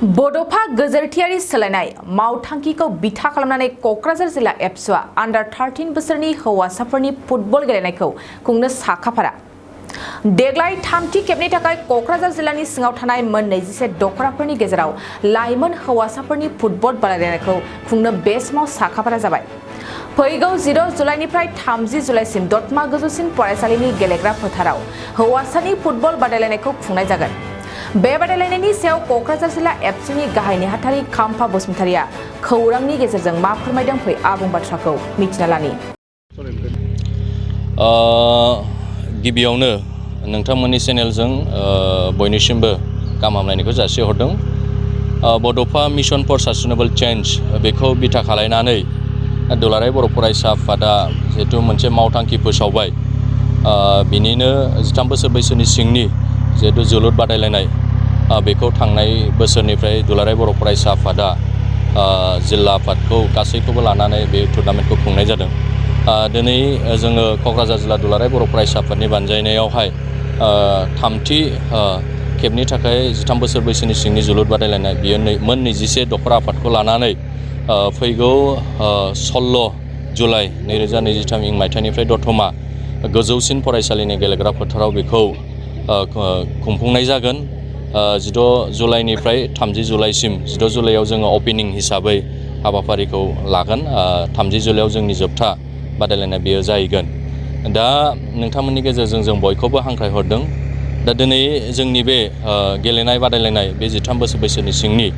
बड'फा गेजेरथियारि सोलायनाय मावथांखिखौ बिथा खालामनानै क'क्राझार जिल्ला एबसुआ र-13 बोसोरनि हौवासाफोरनि फुटबल गेलेनायखौ खुंनो साखाफारा। देग्लाय थामथि खेबनि थाखाय क'क्राझार जिल्लानि सिङाव थानाय मोन 21 दखराफोरनि गेजेराव लाइमोन हौवासाफोरनि फुटबल बादायलायनायखौ खुंनो बे समाव साखाफारा जाबाय। फैगौ 10 जुलाइनिफ्राय 30 जुलाइसिम दतमा गोजौसिन फरायसालिनि गेलेग्रा फोथाराव हौवासानि फुटबल बादायलायनायखौ खुंनाय जागोन। बे बादायलायनायनि सायाव क'क्राझार जिल्ला एबसुनि गाहाय नेहाथारि खाम्फा बसुमतारिया खौरांनि गेजेरजों मा फोरमायदों फै आबुं बाथ्राखौ मिथिना लानि। गिबियावनो नोंथांमोननि चेनेलजों बयनिसिमबो गाहाम हामलायनायखौ जासिहरदों। बड'फा मिशन फर सास्टेनेबल चेन्ज बेखौ बिथा खालायनानै दुलाराय बर' फरायसा आफादा जिहेतु मोनसे मावथांखि फोसावबाय। बिनिनो 13 बोसोर बैसोनि सिंनि जिहेतु जोलुर बादायलायनाय बेखौ थांनाय बोसोरनिफ्राय दुलाराय बर' फरायसा आफादा जिल्ला आफादखौ गासैखौबो लानानै बे टुर्नामेन्टखौ खुंनाय जादों। दिनै जोङो क'क्राझार जिल्ला दुलाराय बर' फरायसा आफादनि बानजायनायावहाय थामथि खेबनि थाखाय 13 बोसोर बैसोनि सिंनि जोलुर बादायलायनाय बियो मोन 21 दखरा आफादखौ लानानै फैगौ 16 जुलाइ 2023 इं मायथाइनिफ्राय दतमा गोजौसिन फरायसालिनि गेलेग्रा फोथाराव बेखौ खुंफुंनाय जागोन। 16 जुलाइनिफ्राय 30 जुलाइसिम 16 जुलाइयाव जोङो अपेनिं हिसाबै हाबाफारिखौ लागोन। 30 जुलाइयाव जोंनि जोबथा बादायलायनाय बेयो जाहैगोन। दा नोंथांमोननि गेजेरजों जों बयखौबो हांख्रायहरदों। दा दिनै जोंनि बे गेलेनाय बादायलायनाय बे 13 बोसोर बैसोनि सिंनि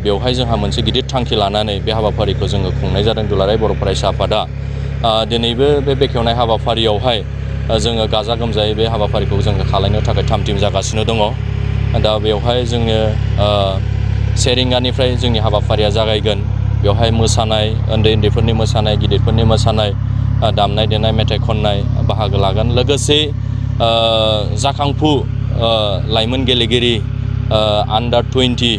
बेवहाय जोंहा मोनसे गिदिर थांखि लानानै बे हाबाफारिखौ जोङो खुंनाय जादों दुलाराय बर' फरायसा आफादा। दिनैबो बे बेखेवनाय हाबाफारियावहाय जोङो गाजा गोमजायै बे हाबाफारिखौ जोङो खालामनो थाखाय थाम-थिम जागासिनो दङ। दा बेवहाय जोङो 1 रिंगानिफ्राय जोंनि हाबाफारिया जागायगोन। बेवहाय मोसानाय, उन्दैफोरनि मोसानाय, गिदिरफोरनि मोसानाय, दामनाय देनाय, मेथाइ खननाय बाहागो लागोन। लोगोसे जाखांफु लाइमोन गेलेगिरि आन्डार 20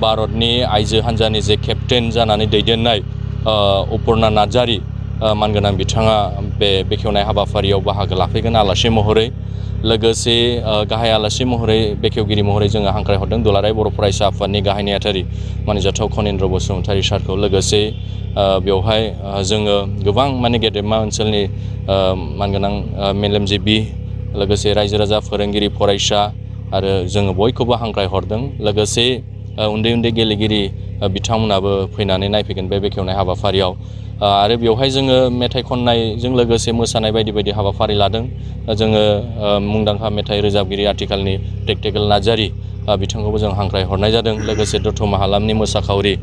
भारतनि आइजो हान्जानि जे केप्टेन जानानै दैदेननाय अपुर्णा नार्जारी मानगोनां बिथाङा बे बेखेवनाय हाबाफारियाव बाहागो लाफैगोन आलासि महरै। लोगोसे गाहाय आलासि महरै बेखेवगिरि महरै जोङो हांख्रायहरदों दुलाराय बर' फरायसा आफादनि गाहाय नेहाथारि मानिजाथाव खनिन्द्र बसुमतारी सारखौ। लोगोसे बेवहाय जोङो गोबां गेदेमा ओनसोलनि मानगोनां मेलेमजिबि लोगोसे रायजो राजा, फोरोंगिरि, फरायसा आरो जोङो बयखौबो हांख्रायहरदों। लोगोसे उन्दै गेलेगिरि बिथांमोनाबो फैनानै नायफैगोन बे बेखेवनाय हाबाफारियाव। आरो बेवहाय जोङो मेथाइ खननायजों लोगोसे मोसानाय बायदि हाबाफारि लादों। जोङो मुंदांखा मेथाइ रोजाबगिरि आथिखालनि टेक्टिकेल नार्जारी बिथांखौबो जों हांख्रायहरनाय जादों। लोगोसे दतमा हालामनि मोसाखावरि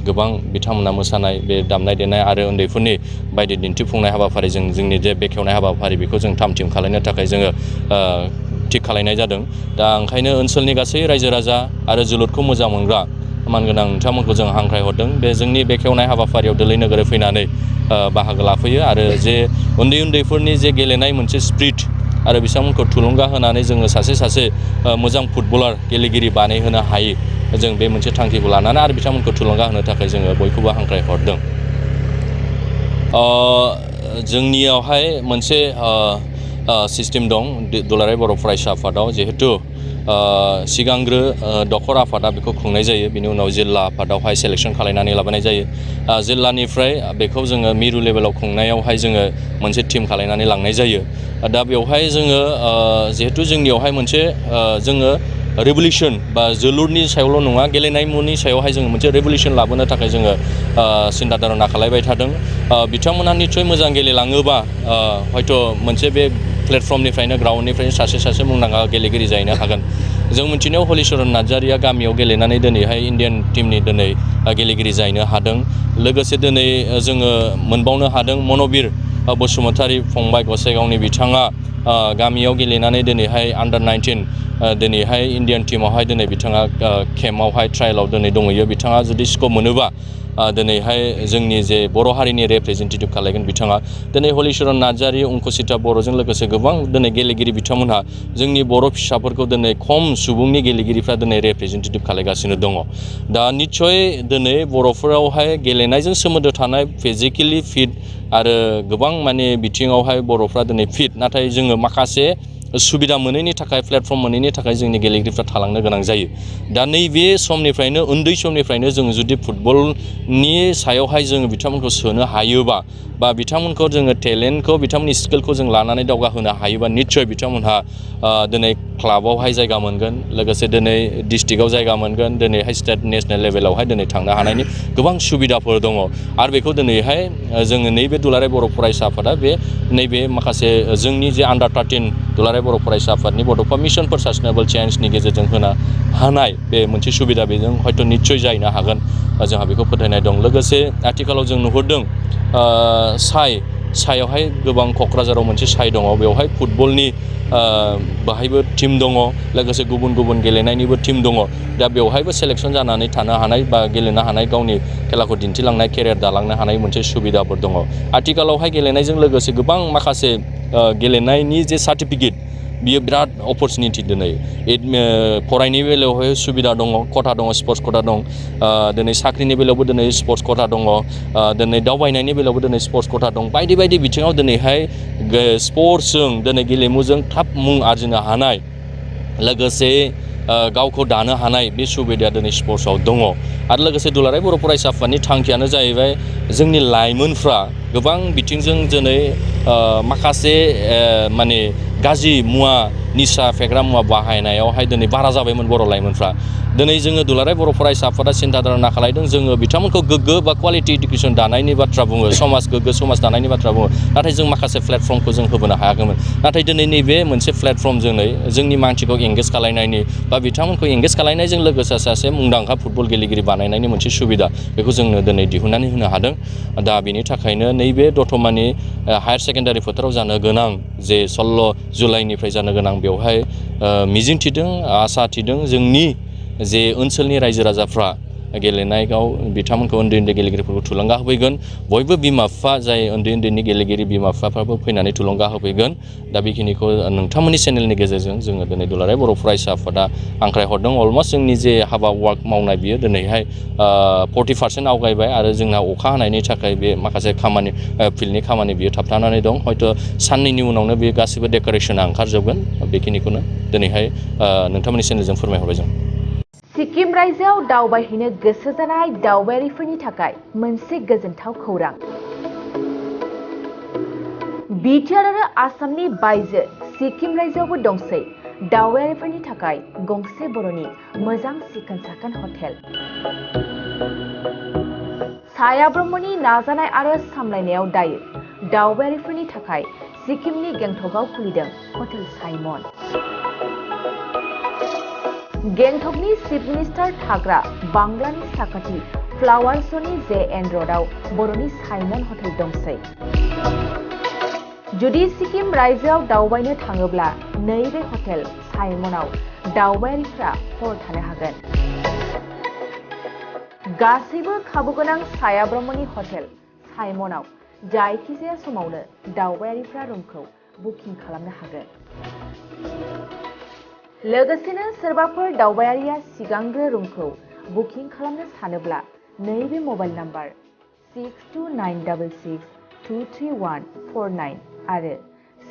गोबां बिथांमोना मोसानाय, बे दामनाय देनाय आरो उन्दैफोरनि बायदि दिन्थिफुंनाय हाबाफारिजों जोंनि जे बेखेवनाय हाबाफारि बेखौ जों थाम-थिम खालामनो थाखाय जोङो थिग खालामनाय जादों। दा ओंखायनो ओनसोलनि गासै रायजो राजा आरो जोलुरखौ मोजां मोनग्रा मानगोनां नोंथांमोनखौ जों हांख्रायहरदों बे जोंनि बेखेवनाय हाबाफारियाव दोलै नोगोरै फैनानै बाहागो लाफैयो आरो जे उन्दैफोरनि जे गेलेनाय मोनसे स्पिरिट आरो बिथांमोनखौ थुलुंगा होनानै जोङो सासे मोजां फुटबलार गेलेगिरि बानायहोनो हायो। जों बे मोनसे थांखिखौ लानानै आरो बिथांमोनखौ थुलुंगा होनो थाखाय जोङो बयखौबो हांख्रायहरदों। जोंनियावहाय मोनसे सिस्टेम दं दुलाराय बर' फरायसा आफादाव। जिहेतु सिगांग्रो दखर आफादा बेखौ खुंनाय जायो, बिनि उनाव जिल्ला आफादावहाय सेलेक्सन खालामनानै लाबोनाय जायो। जिल्लानिफ्राय बेखौ जोङो मिरु लेभेलाव खुंनायावहाय जोङो मोनसे टिम खालामनानै लांनाय जायो। दा बेवहाय जोङो जिहेतु जोंनियावहाय मोनसे जोङो रेभुलिउसन बा जोलुरनि सायावल' नङा, गेलेनायनि सायावहाय जोङो मोनसे रेभुलिउसन लाबोनो थाखाय जोङो सिन्था धारना खालामबाय थादों। बिथांमोना निस्सय मोजां गेलेलाङोबा हयथ' मोनसे बे प्लेटफर्मनिफ्रायनो ग्राउन्डनिफ्रायनो सासे मुंदांखा गेलेगिरि जाहैनो हागोन। जों मिथिनायाव हलिचरन नार्जारीया गामियाव गेलेनानै दिनैहाय इण्डियान टीमनि दिनै गेलेगिरि जाहैनो हादों। लोगोसे दिनै जोङो मोनबावनो हादों मनबिर बसुमतारी फंबाय गसाइगावनि बिथाङा गामियाव गेलेनानै दिनैहाय आन्डार 19 दिनैहाय इण्डियान टीमावहाय दिनै बिथाङा केम्पआवहाय ट्रायेलाव दिनै दंहैयो। बिथाङा जुदि स्कप मोनोबा दिनैहाय जोंनि जे बर' हारिनि रिप्रेजेन्टेटिभ खालामगोन बिथाङा। दिनै हलिचरन नार्जारी, अंकुसिता बर'जों लोगोसे गोबां दिनै गेलेगिरि बिथांमोनहा जोंनि बर' फिसाफोरखौ दिनै खम सुबुंनि गेलेगिरिफ्रा दिनै रिप्रेजेन्टेटिभ खालामगासिनो दङ। दा निस्सय दिनै बर'फोरावहाय गेलेनायजों सोमोन्दो थानाय फिजिकेलि फिट आरो गोबां बिथिङावहाय बर'फ्रा दिनै फिट, नाथाय जोङो माखासे सुबिदा मोनैनि थाखाय प्लेटफर्म मोनैनि थाखाय जोंनि गेलेगिरिफ्रा थालांनो गोनां जायो। दा नैबे समनिफ्रायनो उन्दै समनिफ्रायनो जोङो जुदि फुटबलनि सायावहाय जोङो बिथांमोनखौ सोनो हायोबा बा बिथांमोनखौ जोङो टेलेन्टखौ बिथांमोननि स्किलखौ जों लानानै दावगाहोनो हायोबा निस्सय बिथांमोनहा दिनै क्लाबावहाय जायगा मोनगोन, लोगोसे दिनै डिस्ट्रिक्टआव जायगा मोनगोन, दिनैहाय स्टेट नेसनेल लेभेलावहाय दिनै थांनो हानायनि गोबां सुबिदाफोर दङ। आरो बेखौ दिनैहाय जोङो नैबे दुलाराय बर' फरायसा आफादा नैबे माखासे जोंनि जे आन्डार 13 दुलाराय बर' फरायसा आफादनि बड'फा मिशन फर सास्टेनेबल चेन्जनि गेजेरजों होनो हानाय बे मोनसे सुबिदा, बेजों हयथ' निस्सय जाहैनो हागोन, जोंहा बेखौ फोथायनाय दं। लोगोसे आथिखालाव जों नुहुरदों सायावहाय गोबां क'क्राझाराव मोनसे साइ दङ, बेवहाय फुटबलनि बाहायबो टिम दङ, लोगोसे गुबुन गुबुन गेलेनायनिबो टिम दङ। दा बेवहायबो सेलेक्सन जानानै थानो हानाय बा गेलेनो हानाय, गावनि खेलाखौ दिन्थिलांनाय, केरियार दालांनो हानाय मोनसे सुबिदाफोर दङ। आथिखालावहाय गेलेनायजों लोगोसे गोबां माखासे गेलेनायनि जे सार्टिफिकेट बियो बिराद अपरचुनिटि दिनै फरायनायनि बेलायावहाय सुबिदा दङ, खथा दङ, स्पर्ट्स खथा दं। दिनै साख्रिनि बेलायावबो दिनै स्पर्ट्स खथा दङ, दिनै दावबायनायनि बेलायावबो दिनै स्पर्ट्स खथा दं। बायदि बायदि बिथिङाव दिनैहाय स्पर्ट्सजों दिनै गेलेमुजों थाब मुं आरजिनो हानाय, लोगोसे गावखौ दानो हानाय बे सुबिदाया दिनै स्पर्ट्सआव दङ। आरो लोगोसे दुलाराय बर' फरायसा आफादनि थांखियानो जाहैबाय जोंनि लाइमोनफ्रा गोबां बिथिंजों दिनै माखासे माने गाज्रि मुवा, निसा फेग्रा मुवा बाहायनायावहाय दिनै बारा जाबायमोन बर' लाइमोनफ्रा। दिनै जोङो दुलाराय बर' फरायसा आफादा सिन्था धारना खालायदों, जोङो बिथांमोनखौ गोग्गो बा क्वालिटि इडुकेसन दानायनि बाथ्रा बुङो, गोग्गो समाज दानायनि बाथ्रा बुङो, नाथाय जों माखासे प्लेटफर्मखौ जों होबोनो हायाखैमोन। नाथाय दिनै नैबे मोनसे प्लेटफर्म जोंनि मानसिखौ एंगेज खालायनायनि बा बिथांमोनखौ एंगेज खालायनायजों लोगोसे सासे मुंदांखा फुटबल गेलेगिरि बानायनायनि मोनसे सुबिदा, बेखौ जोंनो दिनै दिहुननानै होनो हादों। दा बेनि थाखायनो नैबे दतमानि हायार सेकेन्डारि फोथाराव जानो गोनां जे 16 जुलाइनिफ्राय जानो गोनां, बेवहाय मिजिं थिदों, आसा थिदों जोंनि जे ओनसोलनि रायजो राजाफ्रा गेलेनायाव बिथांमोनखौ उन्दै उन्दै गेलेगिरिफोरखौ थुलुंगा होफैगोन। बयबो बिमा बिफा जाय उन्दै उन्दैनि गेलेगिरि बिमा बिफाफ्राबो फैनानै थुलुंगा होफैगोन। दा बेखिनिखौ नोंथांमोननि चेनेलनि गेजेरजों जोङो दिनै दुलाराय बर' फरायसा आफादा हांख्रायहरदों। अलमस्ट जोंनि जे हाबा वार्क मावनाय बियो दिनैहाय 40% आवगायबाय, आरो जोंना अखा हानायनि थाखाय बे माखासे खामानि फिल्डनि खामानि बियो थाबथानानै दं। हयथ' साननैनि उनावनो बे गासैबो डेक'रेसना ओंखारजोबगोन। बेखिनिखौनो दिनैहाय नोंथांमोननि चेनेलजों फोरमायहरबाय जों। सिक्किम रायजोआव दावबायहैनो गोसो जानाय दावबायारिफोरनि थाखाय मोनसे गोजोनथाव खौरां। बिटिआर आरो आसामनि बायजो सिक्किम रायजोआवबो दंसै दावबायारिफोरनि थाखाय गंसे बर'नि मोजां सिखोन साखोन हटेल। साया ब्रह्मनि नाजानाय आरो सामलायनायाव दायो दावबायारिफोरनि थाखाय सिक्किमनि गेंटकआव खुलिदों हटेल साइमन। गेंटकनि चिफ मिनिस्टार थाग्रा बांग्लानि साखाथि फ्लावार श'नि JN र'डआव बर'नि साइमन हटेल दंसै। जुदि सिक्किम रायजोआव दावबायनो थाङोब्ला नैबे हटेल साइमनआव दावबायारिफ्रा हर थानो हागोन। गासैबो खाबुगोनां साया ब्रह्मनि हटेल साइमनआव जायखिजाया समावनो दावबायारिफ्रा रुमखौ बुकिं खालामनो हागोन। लोगोसेनो सोरबाफोर दावबायारिया सिगांग्रो रुमखौ बुकिं खालामनो सानोब्ला नैबे मबाइल नाम्बार 6291623149 आरो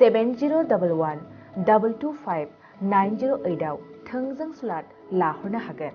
7011225908 आव थोंजों स्लट लाहरनो हागोन।